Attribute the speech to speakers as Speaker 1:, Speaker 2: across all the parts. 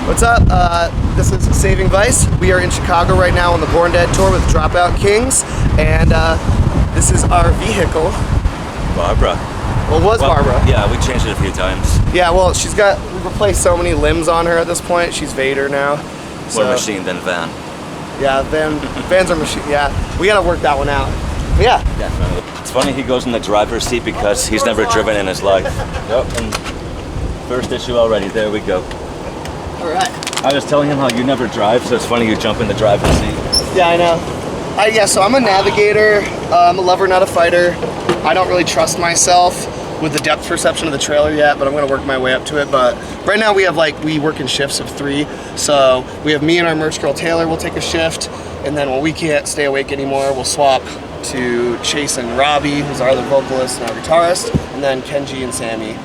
Speaker 1: What's up? This is Saving Vice. We are in Chicago right now on the Born Dead tour with Dropout Kings, and this is our vehicle.
Speaker 2: Barbara.
Speaker 1: Well, it was Barbara.
Speaker 2: Yeah, we changed it a few times.
Speaker 1: Yeah, well, we've replaced so many limbs on her at this point. She's Vader now.
Speaker 2: More machine than van.
Speaker 1: Yeah, vans are machine. Yeah, we gotta work that one out. But yeah.
Speaker 2: Definitely. It's funny he goes in the driver's seat because he's never driven in his life. Yep, and first issue already. There we go.
Speaker 1: All right.
Speaker 2: I was telling him how you never drive, so it's funny you jump in the driver's seat.
Speaker 1: Yeah, I know. So I'm a navigator. I'm a lover, not a fighter. I don't really trust myself with the depth perception of the trailer yet, but I'm gonna work my way up to it. But right now we work in shifts of 3. So we have me and our merch girl Taylor will take a shift, and then when we can't stay awake anymore, we'll swap to Chase and Robbie, who's our other vocalist and our guitarist, and then Kenji and Sammy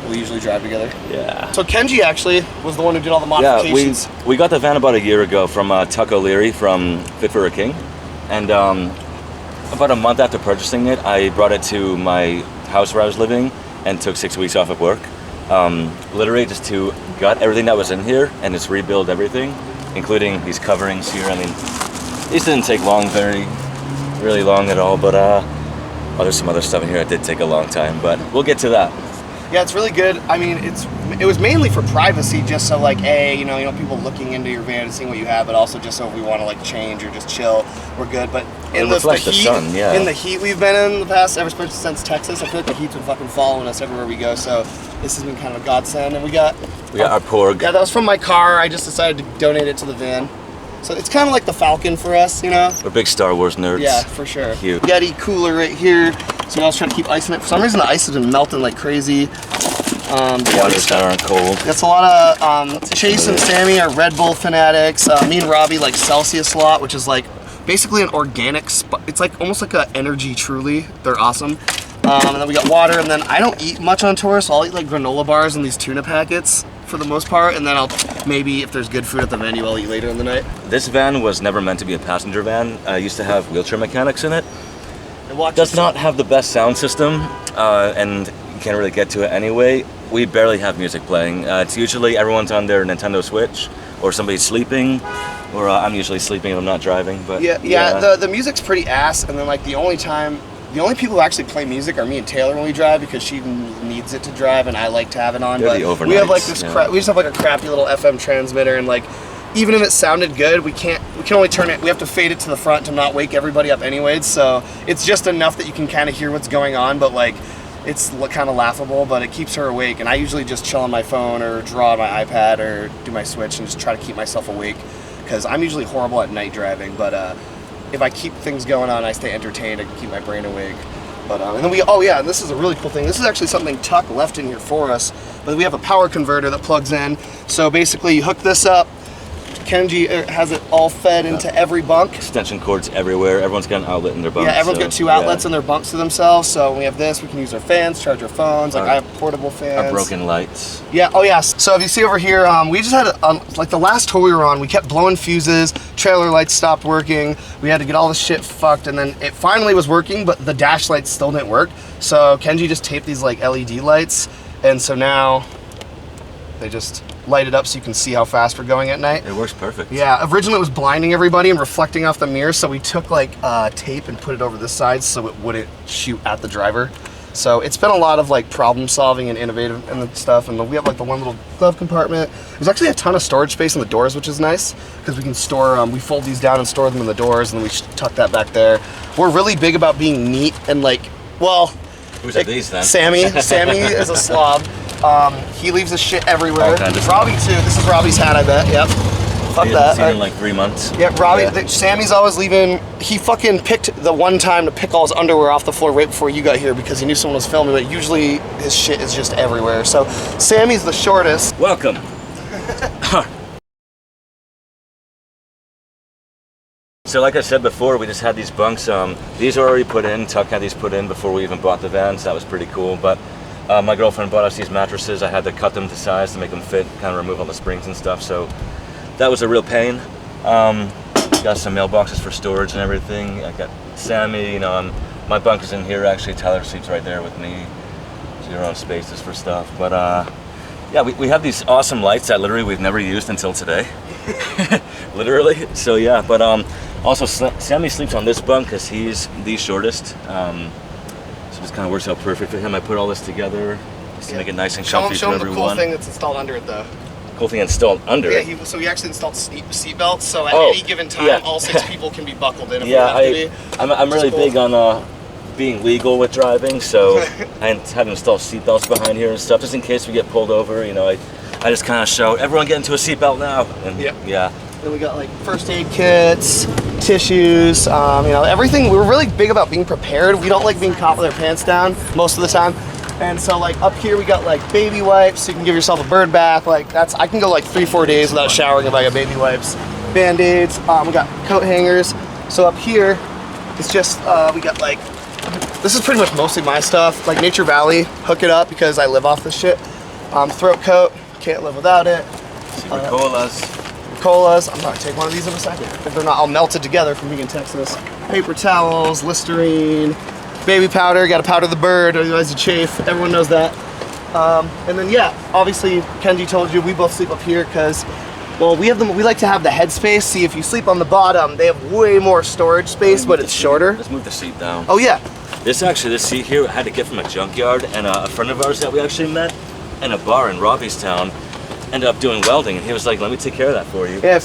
Speaker 1: will usually drive together.
Speaker 2: Yeah.
Speaker 1: So Kenji actually was the one who did all the modifications.
Speaker 2: Yeah, we got the van about a year ago from Tuck O'Leary from Fit for a King, and about a month after purchasing it, I brought it to my house where I was living and took 6 weeks off of work, literally just to gut everything that was in here and just rebuild everything, including these coverings here. I mean, these didn't take really long at all, but there's some other stuff in here that did take a long time, but we'll get to that.
Speaker 1: Yeah, it's really good. I mean, it was mainly for privacy, just so like, you know, people looking into your van and seeing what you have, but also just so if we want to like change or just chill, we're good. But in the
Speaker 2: sun, yeah.
Speaker 1: In the heat we've been in the past, ever since Texas, I feel like the heat's been fucking following us everywhere we go. So this has been kind of a godsend. And we got
Speaker 2: our Porg.
Speaker 1: Yeah, that was from my car. I just decided to donate it to the van. So it's kind of like the Falcon for us, you know?
Speaker 2: We're big Star Wars nerds.
Speaker 1: Yeah, for sure.
Speaker 2: Cute.
Speaker 1: Yeti cooler right here. So I was trying to keep ice in it. For some reason, the ice has been melting like crazy.
Speaker 2: Waters that aren't cold.
Speaker 1: That's a lot of Chase and Sammy are Red Bull fanatics. Me and Robbie like Celsius a lot, which is like basically an organic. It's like almost like an energy Truly. They're awesome. And then we got water. And then I don't eat much on tour, so I'll eat like granola bars and these tuna packets for the most part. And then I'll maybe if there's good food at the venue, I'll eat later in the night.
Speaker 2: This van was never meant to be a passenger van. I used to have wheelchair mechanics in it. It does not have the best sound system, and you can't really get to it anyway. We barely have music playing. It's usually everyone's on their Nintendo Switch, or somebody's sleeping, or I'm usually sleeping if I'm not driving. But
Speaker 1: yeah. The music's pretty ass, and then like the only people who actually play music are me and Taylor when we drive, because she needs it to drive, and I like to have it on. But we have like this we just have like a crappy little FM transmitter, and like even if it sounded good, we can only turn it. We have to fade it to the front to not wake everybody up anyways. So it's just enough that you can kind of hear what's going on, but like it's kind of laughable, but it keeps her awake. And I usually just chill on my phone or draw on my iPad or do my Switch and just try to keep myself awake, because I'm usually horrible at night driving. But if I keep things going on, I stay entertained. I can keep my brain awake. But and then and this is a really cool thing. This is actually something Tuck left in here for us. But we have a power converter that plugs in. So basically, you hook this up. Kenji has it all fed into every bunk.
Speaker 2: Extension cords everywhere. Everyone's got an outlet in their bunks.
Speaker 1: Yeah, everyone's got 2 outlets in their bunks to themselves. So when we have this, we can use our fans, charge our phones. Like I have portable fans.
Speaker 2: Our broken lights.
Speaker 1: Yeah. Oh yeah. So if you see over here, we just had like the last tour we were on, we kept blowing fuses. Trailer lights stopped working. We had to get all the shit fucked, and then it finally was working, but the dash lights still didn't work. So Kenji just taped these like LED lights, and so now they just light it up so you can see how fast we're going at night.
Speaker 2: It works perfect.
Speaker 1: Yeah, originally it was blinding everybody and reflecting off the mirror, so we took like tape and put it over this side so it wouldn't shoot at the driver. So it's been a lot of like problem solving and innovative and stuff, and we have like the one little glove compartment. There's actually a ton of storage space in the doors, which is nice, because we can store, we fold these down and store them in the doors, and then we tuck that back there. We're really big about being neat and like, well,
Speaker 2: who's these then?
Speaker 1: Sammy is a slob. He leaves his shit everywhere. Robbie too. This is Robbie's hat, I bet. Yep. Fuck that.
Speaker 2: Seen in like 3 months.
Speaker 1: Yeah, Robbie. Sammy's always leaving. He fucking picked the one time to pick all his underwear off the floor right before you got here because he knew someone was filming. But usually his shit is just everywhere. So Sammy's the shortest.
Speaker 2: Welcome. So like I said before, we just had these bunks. These are already put in. Tuck had these put in before we even bought the van, so that was pretty cool. But my girlfriend bought us these mattresses. I had to cut them to size to make them fit, kind of remove all the springs and stuff. So that was a real pain. Got some mailboxes for storage and everything. I got Sammy, you know, my bunk is in here actually. Tyler sleeps right there with me. So your own spaces for stuff. But Yeah, we have these awesome lights that literally we've never used until today. Literally. So yeah, but also Sammy sleeps on this bunk because he's the shortest. So this kind of works out perfect for him. I put all this together just to make it nice and comfy for everyone.
Speaker 1: Show him the cool thing that's installed under it though.
Speaker 2: Cool thing installed under it?
Speaker 1: Yeah, so he actually installed seat belts, so at any given time, all 6 people can be buckled in if they have to be.
Speaker 2: I'm really big on being legal with driving, so I have installed seatbelts behind here and stuff, just in case we get pulled over. You know, I just kind of show everyone get into a seatbelt now. And yeah.
Speaker 1: Then we got like first aid kits, tissues, you know, everything. We're really big about being prepared. We don't like being caught with our pants down most of the time. And so like up here we got like baby wipes, so you can give yourself a bird bath. Like I can go like 3-4 days without showering if I got baby wipes. Band-aids, we got coat hangers. So up here, it's just, we got like, this is pretty much mostly my stuff. Like Nature Valley, hook it up because I live off this shit. Throat coat, can't live without it. Colas, I'm gonna take one of these in a second. If they're not all melted together from being in Texas. Paper towels, Listerine, baby powder, gotta powder the bird, otherwise you chafe, everyone knows that. And then yeah, obviously Kenji told you we both sleep up here because, well, we like to have the headspace. See, if you sleep on the bottom, they have way more storage space, but it's shorter.
Speaker 2: Let's move the seat down.
Speaker 1: Oh yeah.
Speaker 2: This seat here I had to get from a junkyard, and a friend of ours that we actually met in a bar in Robbiestown ended up doing welding, and he was like, let me take care of that for you.
Speaker 1: Yeah,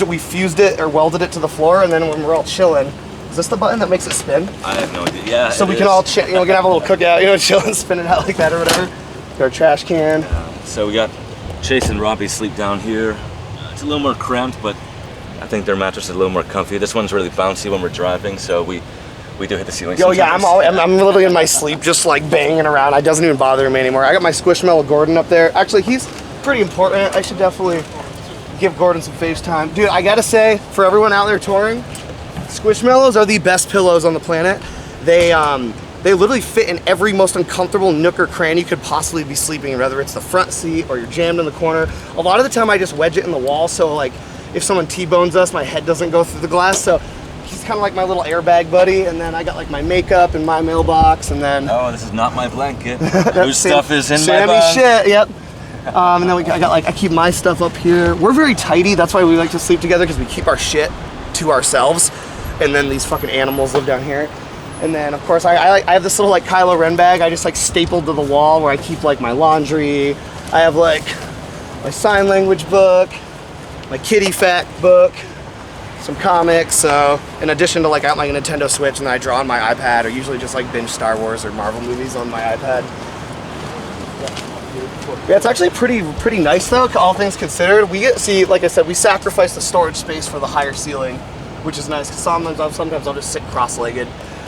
Speaker 1: we fused it or welded it to the floor, and then when we're all chilling, is this the button that makes it spin?
Speaker 2: I have no idea. Yeah.
Speaker 1: So we can all we can have a little cookout, you know, chill and spin it out like that or whatever. Got our trash can.
Speaker 2: So we got Chase and Robbie sleep down here. It's a little more cramped, but I think their mattress is a little more comfy. This one's really bouncy when we're driving, so we do hit the ceiling sometimes.
Speaker 1: Yeah, I'm literally in my sleep just like banging around. It doesn't even bother me anymore. I got my Squishmallow Gordon up there. Actually, he's pretty important. I should definitely give Gordon some FaceTime. Dude, I gotta say, for everyone out there touring, Squishmallows are the best pillows on the planet. They literally fit in every most uncomfortable nook or cranny you could possibly be sleeping in, whether it's the front seat or you're jammed in the corner. A lot of the time I just wedge it in the wall, so like if someone T-bones us, my head doesn't go through the glass. So he's kind of like my little airbag buddy. And then I got like my makeup in my mailbox, and then
Speaker 2: oh, this is not my blanket. Whose stuff is in my bag?
Speaker 1: Shit, yep. And then I keep my stuff up here. We're very tidy. That's why we like to sleep together, because we keep our shit to ourselves. And then these fucking animals live down here. And then of course I have this little like Kylo Ren bag I just like stapled to the wall where I keep like my laundry. I have like my sign language book, my kitty fact book, some comics. So in addition to like I got my Nintendo Switch, and then I draw on my iPad, or usually just like binge Star Wars or Marvel movies on my iPad. Yeah, it's actually pretty nice though, all things considered. See, like I said, we sacrifice the storage space for the higher ceiling, which is nice, because sometimes I'll just sit cross-legged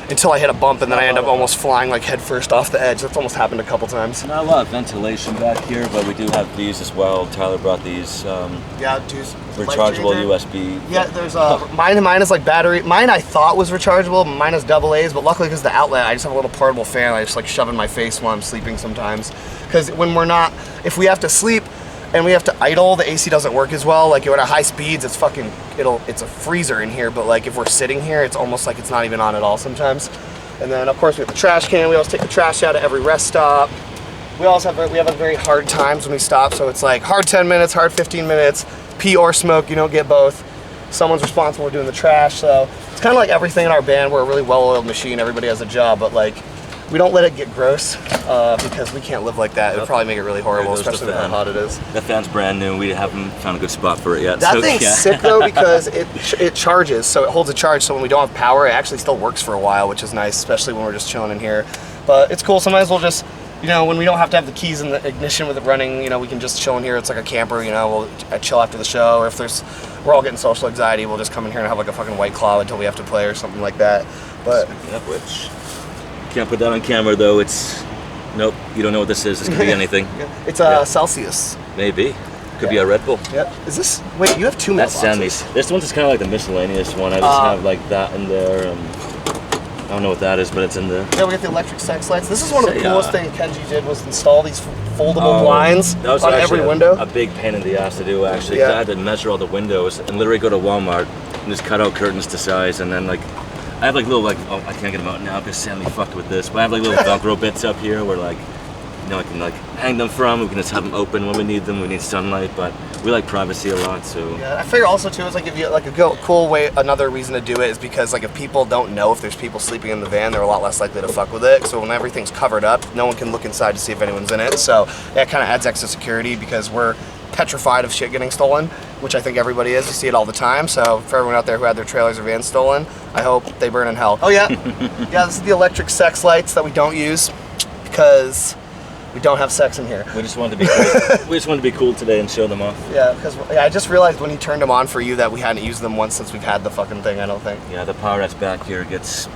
Speaker 1: until I hit a bump, and then I end up almost flying like head first off the edge. That's almost happened a couple times.
Speaker 2: Not a lot of ventilation back here, but we do have these as well. Tyler brought these.
Speaker 1: Yeah, dude.
Speaker 2: Rechargeable USB.
Speaker 1: Yeah, there's mine is like battery. Mine I thought was rechargeable. Mine is AA's, but luckily because the outlet, I just have a little portable fan. I just like shove in my face while I'm sleeping sometimes. Because when we're not, if we have to sleep and we have to idle, the AC doesn't work as well. Like, at high speeds, it's a freezer in here, but like if we're sitting here, it's almost like it's not even on at all sometimes. And then of course we have the trash can. We always take the trash out at every rest stop. We have a very hard times when we stop, so it's like hard 10 minutes, hard 15 minutes, pee or smoke, you don't get both. Someone's responsible for doing the trash, so it's kind of like everything in our band. We're a really well-oiled machine, everybody has a job, but like, we don't let it get gross, because we can't live like that. It would probably make it really horrible, especially with how hot it is.
Speaker 2: That fan's brand new. We haven't found a good spot for it yet.
Speaker 1: That thing's sick though, because it charges, so it holds a charge, so when we don't have power, it actually still works for a while, which is nice, especially when we're just chilling in here. But it's cool. Sometimes we'll just, you know, when we don't have to have the keys in the ignition with it running, you know, we can just chill in here. It's like a camper, you know, we'll chill after the show, or if we're all getting social anxiety, we'll just come in here and have like a fucking White Claw until we have to play or something like that. But
Speaker 2: speaking of which, can't put that on camera though. Nope, you don't know what this is. This could be anything.
Speaker 1: It's Celsius.
Speaker 2: Maybe. Could be a Red Bull.
Speaker 1: Yep. Is this, wait, you have two
Speaker 2: That's Sammy's. This one's just kind of like the miscellaneous one. I just have like that in there. I don't know what that is, but it's in there.
Speaker 1: Yeah, we got the electric sex lights. This is one of the coolest things Kenji did, was install these foldable blinds on every window.
Speaker 2: A big pain in the ass to do, actually. Yeah. I had to measure all the windows and literally go to Walmart and just cut out curtains to size, and then like, I have like little oh, I can't get them out now because Sammy fucked with this, but I have like little Velcro bits up here where like know, I can like hang them from. We can just have them open when we need them. We need sunlight, but we like privacy a lot. So
Speaker 1: yeah, I figure also too is like if you like cool way. Another reason to do it is because like if people don't know if there's people sleeping in the van, they're a lot less likely to fuck with it. So when everything's covered up, no one can look inside to see if anyone's in it. So yeah, it kind of adds extra security because we're petrified of shit getting stolen, which I think everybody is. You see it all the time. So for everyone out there who had their trailers or vans stolen, I hope they burn in hell. Oh yeah, yeah. This is the electric sex lights that we don't use because we don't have sex in here.
Speaker 2: We just wanted to be cool. We just wanted to be cool today and show them off.
Speaker 1: Yeah, because I just realized when he turned them on for you that we hadn't used them once since we've had the fucking thing, I don't think.
Speaker 2: Yeah, the power that's back here gets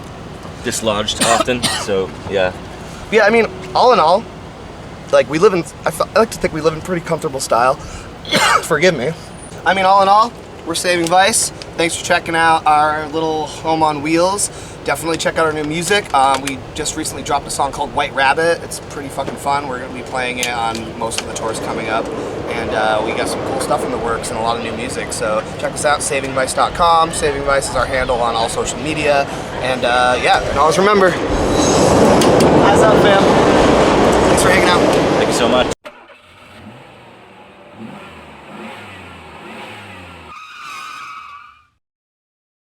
Speaker 2: dislodged often, so yeah.
Speaker 1: Yeah, I mean, all in all, like we live in, I like to think we live in pretty comfortable style. Forgive me. I mean, all in all, we're Saving Vice. Thanks for checking out our little home on wheels. Definitely check out our new music. We just recently dropped a song called White Rabbit. It's pretty fucking fun. We're gonna be playing it on most of the tours coming up. And we got some cool stuff in the works and a lot of new music. So check us out, savingvice.com. Saving Vice is our handle on all social media. And yeah, and always remember, eyes up, fam. Thanks for hanging out.